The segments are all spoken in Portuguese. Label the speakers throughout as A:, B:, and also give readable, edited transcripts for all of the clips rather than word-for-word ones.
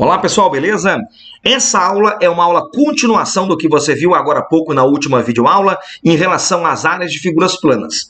A: Olá pessoal, beleza? Essa aula é uma aula continuação do que você viu agora há pouco na última videoaula em relação às áreas de figuras planas.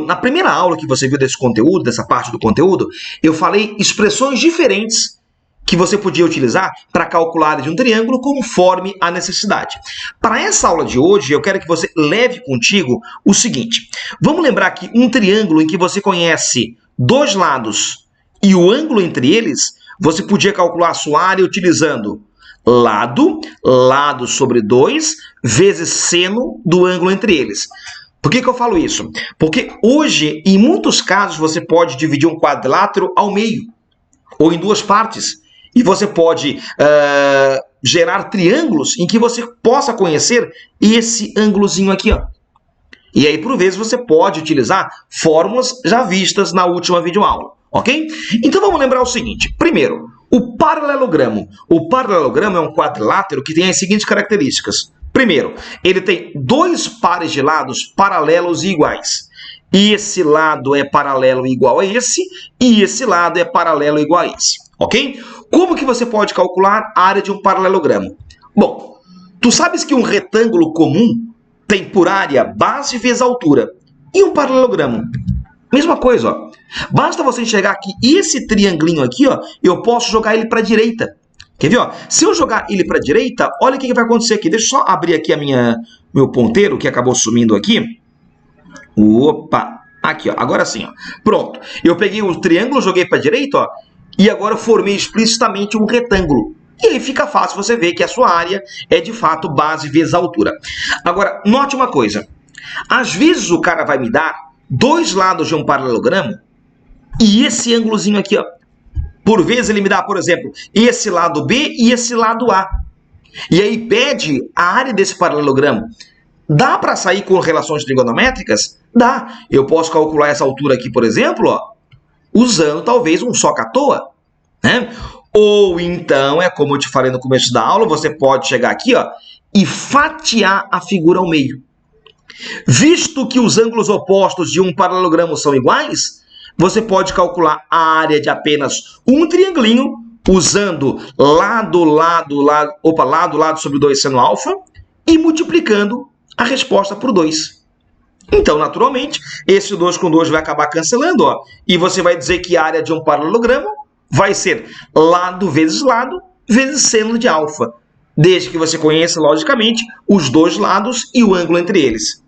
A: Na primeira aula que você viu desse conteúdo, dessa parte do conteúdo, eu falei expressões diferentes que você podia utilizar para calcular a área de um triângulo conforme a necessidade. Para essa aula de hoje, eu quero que você leve contigo o seguinte. Vamos lembrar que um triângulo em que você conhece dois lados e o ângulo entre eles, você podia calcular a sua área utilizando lado sobre 2 vezes seno do ângulo entre eles. Por que eu falo isso? Porque hoje, em muitos casos, você pode dividir um quadrilátero ao meio, ou em duas partes. E você pode gerar triângulos em que você possa conhecer esse ângulozinho aqui, ó. E aí, por vezes, você pode utilizar fórmulas já vistas na última videoaula, ok? Então, vamos lembrar o seguinte. Primeiro, o paralelogramo. O paralelogramo é um quadrilátero que tem as seguintes características. Primeiro, ele tem dois pares de lados paralelos e iguais. E esse lado é paralelo e igual a esse, e esse lado é paralelo e igual a esse, ok? Como que você pode calcular a área de um paralelogramo? Bom, tu sabes que um retângulo comum tem por área base vezes altura. E um paralelogramo? Mesma coisa, ó. Basta você enxergar que esse triangulinho aqui, ó, eu posso jogar ele para a direita. Quer ver? Ó? Se eu jogar ele para a direita, olha o que vai acontecer aqui. Deixa eu só abrir aqui meu ponteiro, que acabou sumindo aqui. Opa! Aqui, ó. Agora sim, ó. Pronto. Eu peguei o triângulo, joguei para a direita, ó, e agora eu formei explicitamente um retângulo. E aí fica fácil você ver que a sua área é, de fato, base vezes altura. Agora, note uma coisa. Às vezes o cara vai me dar dois lados de um paralelogramo e esse ângulozinho aqui, ó. Por vezes ele me dá, por exemplo, esse lado B e esse lado A. E aí pede a área desse paralelogramo. Dá para sair com relações trigonométricas? Dá. Eu posso calcular essa altura aqui, por exemplo, ó, usando talvez um soca-toa, né? Ou então, é como eu te falei no começo da aula, você pode chegar aqui, ó, e fatiar a figura ao meio. Visto que os ângulos opostos de um paralelogramo são iguais, você pode calcular a área de apenas um triangulinho usando lado sobre 2 seno alfa e multiplicando a resposta por 2. Então, naturalmente, esse 2 com 2 vai acabar cancelando, ó, e você vai dizer que a área de um paralelogramo vai ser lado vezes seno de alfa, desde que você conheça, logicamente, os dois lados e o ângulo entre eles.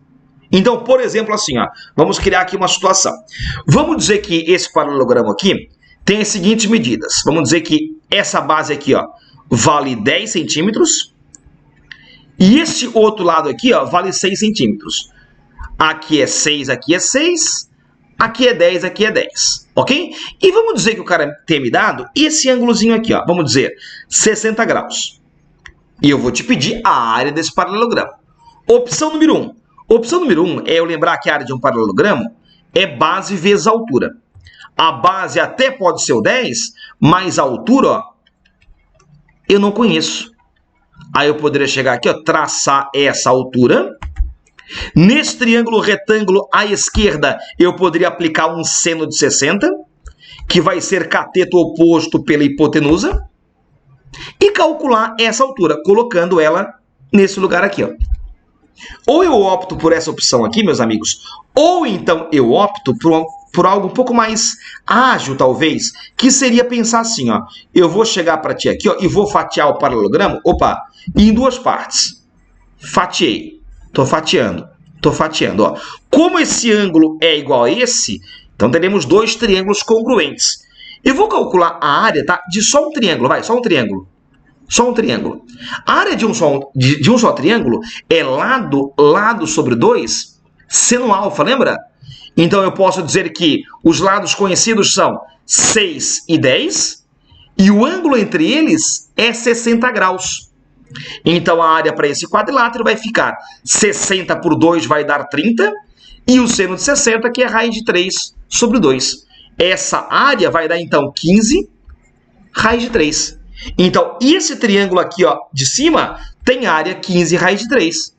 A: Então, por exemplo, assim, ó, vamos criar aqui uma situação. Vamos dizer que esse paralelogramo aqui tem as seguintes medidas. Vamos dizer que essa base aqui, ó, vale 10 centímetros e esse outro lado aqui, ó, vale 6 centímetros. Aqui é 6, aqui é 6, aqui é 10, aqui é 10, ok? E vamos dizer que o cara tenha me dado esse ângulozinho aqui, ó, vamos dizer 60 graus. E eu vou te pedir a área desse paralelogramo. Opção número 1. Opção número 1 é eu lembrar que a área de um paralelogramo é base vezes altura. A base até pode ser o 10, mas a altura, ó, eu não conheço. Aí eu poderia chegar aqui, ó, traçar essa altura. Nesse triângulo retângulo à esquerda, eu poderia aplicar um seno de 60, que vai ser cateto oposto pela hipotenusa, e calcular essa altura, colocando ela nesse lugar aqui, ó. Ou eu opto por essa opção aqui, meus amigos, ou então eu opto por algo um pouco mais ágil, talvez, que seria pensar assim, ó. Eu vou chegar para ti aqui, ó, e vou fatiar o paralelogramo, opa, em duas partes. Fatiei. Tô fatiando, ó. Como esse ângulo é igual a esse, então teremos dois triângulos congruentes. Eu vou calcular a área, tá, de só um triângulo, vai, só um triângulo. Só um triângulo. A área de um só triângulo é lado sobre 2, seno alfa, lembra? Então eu posso dizer que os lados conhecidos são 6 e 10, e o ângulo entre eles é 60 graus. Então a área para esse quadrilátero vai ficar 60 por 2 vai dar 30, e o seno de 60, que é raiz de 3 sobre 2. Essa área vai dar, então, 15 raiz de 3. Então, esse triângulo aqui, ó, de cima tem área 15 raiz de 3.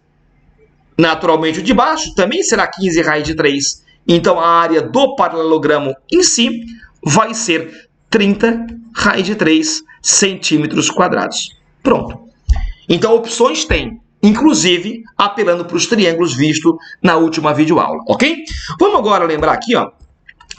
A: Naturalmente, o de baixo também será 15 raiz de 3. Então, a área do paralelogramo em si vai ser 30 raiz de 3 centímetros quadrados. Pronto. Então, opções tem, inclusive apelando para os triângulos vistos na última videoaula, ok? Vamos agora lembrar aqui, ó,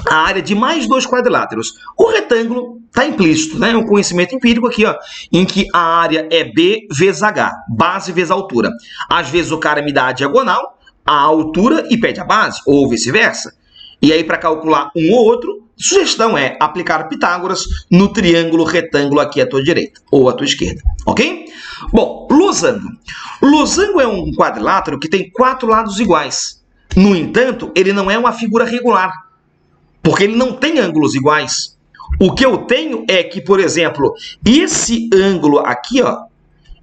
A: a área de mais dois quadriláteros. O retângulo está implícito, né? É um conhecimento empírico aqui, ó, em que a área é B vezes H, base vezes altura. Às vezes o cara me dá a diagonal, a altura e pede a base, ou vice-versa. E aí, para calcular um ou outro, sugestão é aplicar Pitágoras no triângulo retângulo aqui à tua direita, ou à tua esquerda, ok? Bom, losango. Losango é um quadrilátero que tem 4 lados iguais. No entanto, ele não é uma figura regular, porque ele não tem ângulos iguais. O que eu tenho é que, por exemplo, esse ângulo aqui, ó,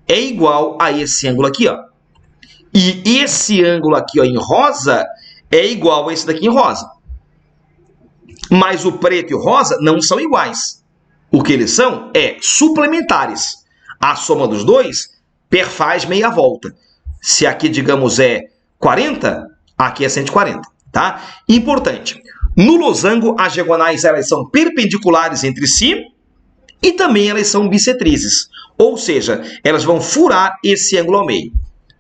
A: é igual a esse ângulo aqui, ó. E esse ângulo aqui, ó, em rosa é igual a esse daqui em rosa. Mas o preto e o rosa não são iguais. O que eles são é suplementares. A soma dos dois perfaz meia volta. Se aqui, digamos, é 40, aqui é 140, tá? Importante. No losango, as diagonais elas são perpendiculares entre si e também elas são bissetrizes. Ou seja, elas vão furar esse ângulo ao meio.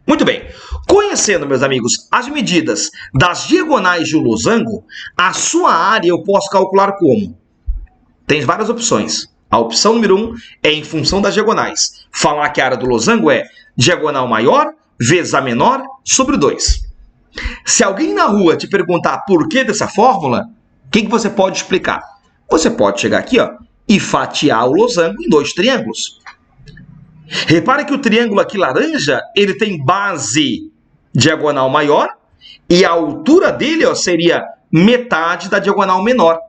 A: Muito bem. Conhecendo, meus amigos, as medidas das diagonais de um losango, a sua área eu posso calcular como? Tem várias opções. A opção número 1 é em função das diagonais. Falar que a área do losango é diagonal maior vezes a menor sobre 2. Se alguém na rua te perguntar por que dessa fórmula, o que você pode explicar? Você pode chegar aqui, ó, e fatiar o losango em 2 triângulos. Repare que o triângulo aqui laranja, ele tem base diagonal maior e a altura dele, ó, seria metade da diagonal menor.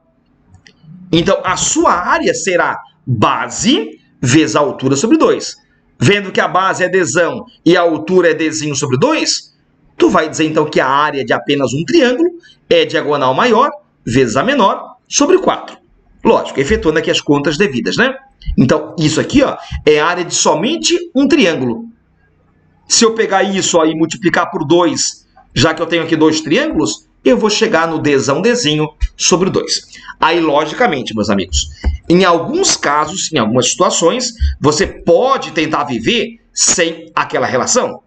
A: Então, a sua área será base vezes a altura sobre 2. Vendo que a base é Dzão e a altura é Dzinho sobre 2, tu vai dizer, então, que a área de apenas um triângulo é diagonal maior vezes a menor sobre 4. Lógico, efetuando aqui as contas devidas, né? Então, isso aqui, ó, é a área de somente um triângulo. Se eu pegar isso ó, e multiplicar por 2, já que eu tenho aqui 2 triângulos, eu vou chegar no Dzão, Dzinho sobre 2. Aí, logicamente, meus amigos, em alguns casos, em algumas situações, você pode tentar viver sem aquela relação.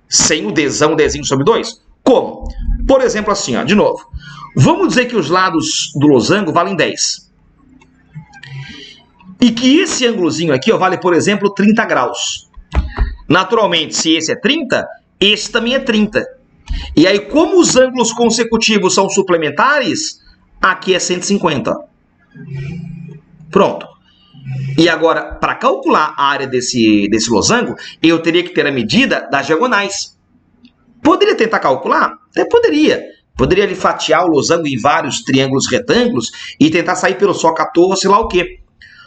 A: Sem o Dzão, Dzinho sobre 2. Como? Por exemplo, assim, ó, de novo. Vamos dizer que os lados do losango valem 10. E que esse ângulozinho aqui ó, vale, por exemplo, 30 graus. Naturalmente, se esse é 30, esse também é 30. E aí, como os ângulos consecutivos são suplementares, aqui é 150. Ó. Pronto. E agora, para calcular a área desse losango, eu teria que ter a medida das diagonais. Poderia tentar calcular? Até poderia. Poderia ali fatiar o losango em vários triângulos retângulos e tentar sair pelo socator ou sei lá o quê.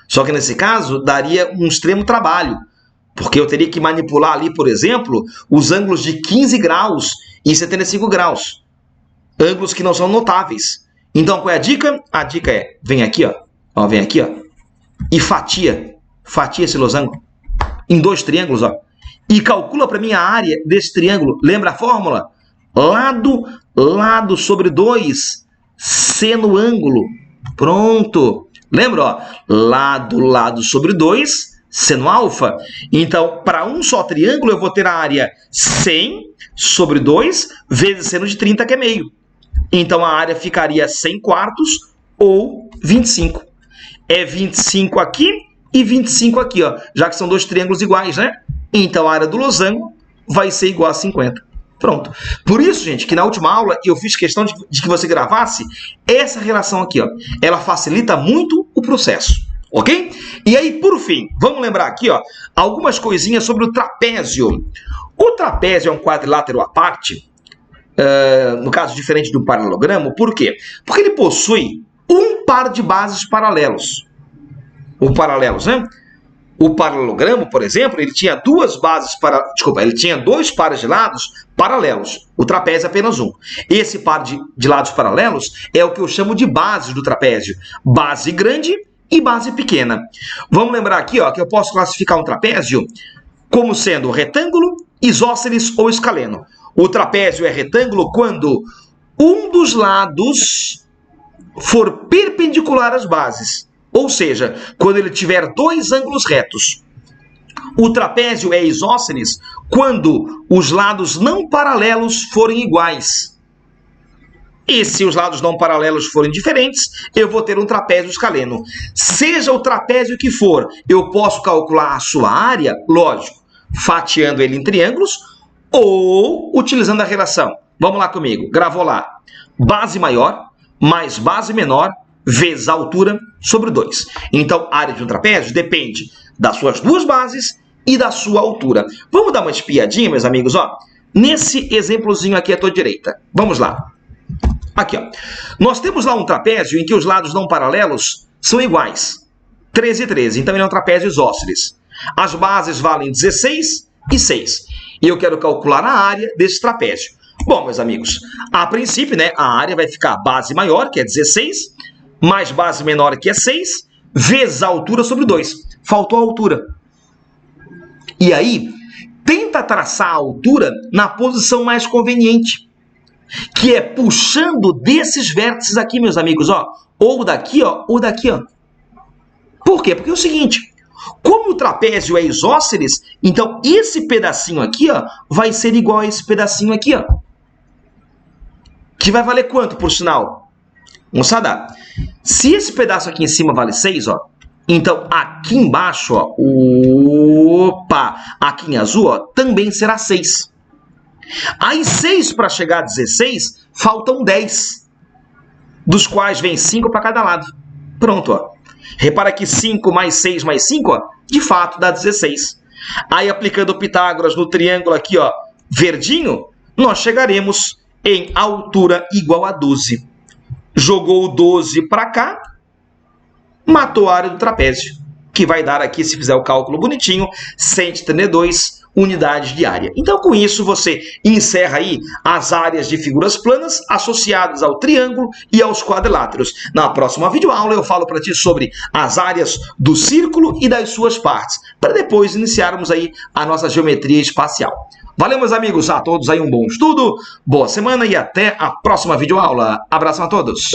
A: Só que nesse caso, daria um extremo trabalho, porque eu teria que manipular ali, por exemplo, os ângulos de 15 graus e 75 graus. Ângulos que não são notáveis. Então, qual é a dica? A dica é, vem aqui, ó, vem aqui, ó, e fatia esse losango em 2 triângulos, ó, e calcula para mim a área desse triângulo. Lembra a fórmula? Lado sobre 2, seno ângulo. Pronto. Lembra, ó? Lado sobre 2, seno alfa. Então, para um só triângulo, eu vou ter a área 100 sobre 2 vezes seno de 30, que é meio. Então, a área ficaria 100 quartos ou 25. É 25 aqui e 25 aqui, ó, já que são 2 triângulos iguais, né? Então, a área do losango vai ser igual a 50. Pronto. Por isso, gente, que na última aula eu fiz questão de que você gravasse essa relação aqui, ó. Ela facilita muito o processo, ok? E aí, por fim, vamos lembrar aqui, ó, algumas coisinhas sobre o trapézio. O trapézio é um quadrilátero à parte, no caso diferente do paralelogramo. Por quê? Porque ele possui um par de bases paralelos. Paralelos, né? O paralelogramo, por exemplo, ele tinha duas ele tinha 2 pares de lados paralelos. O trapézio é apenas um. Esse par de lados paralelos é o que eu chamo de bases do trapézio. Base grande e base pequena. Vamos lembrar aqui, ó, que eu posso classificar um trapézio como sendo retângulo, isósceles ou escaleno. O trapézio é retângulo quando um dos lados for perpendicular às bases. Ou seja, quando ele tiver dois ângulos retos. O trapézio é isósceles quando os lados não paralelos forem iguais. E se os lados não paralelos forem diferentes, eu vou ter um trapézio escaleno. Seja o trapézio que for, eu posso calcular a sua área, lógico, fatiando ele em triângulos ou utilizando a relação. Vamos lá comigo, gravou lá. Base maior mais base menor vezes a altura sobre 2. Então, a área de um trapézio depende das suas duas bases e da sua altura. Vamos dar uma espiadinha, meus amigos, ó. Nesse exemplozinho aqui à tua direita. Vamos lá. Aqui, ó. Nós temos lá um trapézio em que os lados não paralelos são iguais. 13 e 13. Então, ele é um trapézio isósceles. As bases valem 16 e 6. E eu quero calcular a área desse trapézio. Bom, meus amigos, a princípio, né, a área vai ficar base maior, que é 16, mais base menor, que é 6, vezes a altura sobre 2. Faltou a altura. E aí, tenta traçar a altura na posição mais conveniente, que é puxando desses vértices aqui, meus amigos, ó, ou daqui, ó, ou daqui, ó. Por quê? Porque é o seguinte, como o trapézio é isósceles, então esse pedacinho aqui, ó, vai ser igual a esse pedacinho aqui, ó. Que vai valer quanto, por sinal? Moçada, se esse pedaço aqui em cima vale 6, ó, então aqui embaixo, ó, opa, aqui em azul, ó, também será 6. Aí 6 para chegar a 16, faltam 10, dos quais vem 5 para cada lado. Pronto, ó. Repara que 5 mais 6 mais 5, ó, de fato dá 16. Aí aplicando Pitágoras no triângulo aqui, ó, verdinho, nós chegaremos em altura igual a 12. Jogou o 12 para cá, matou a área do trapézio, que vai dar aqui, se fizer o cálculo bonitinho, 132 unidades de área. Então, com isso, você encerra aí as áreas de figuras planas associadas ao triângulo e aos quadriláteros. Na próxima videoaula, eu falo para ti sobre as áreas do círculo e das suas partes, para depois iniciarmos aí a nossa geometria espacial. Valeu, meus amigos, a todos aí um bom estudo, boa semana e até a próxima videoaula. Abraço a todos!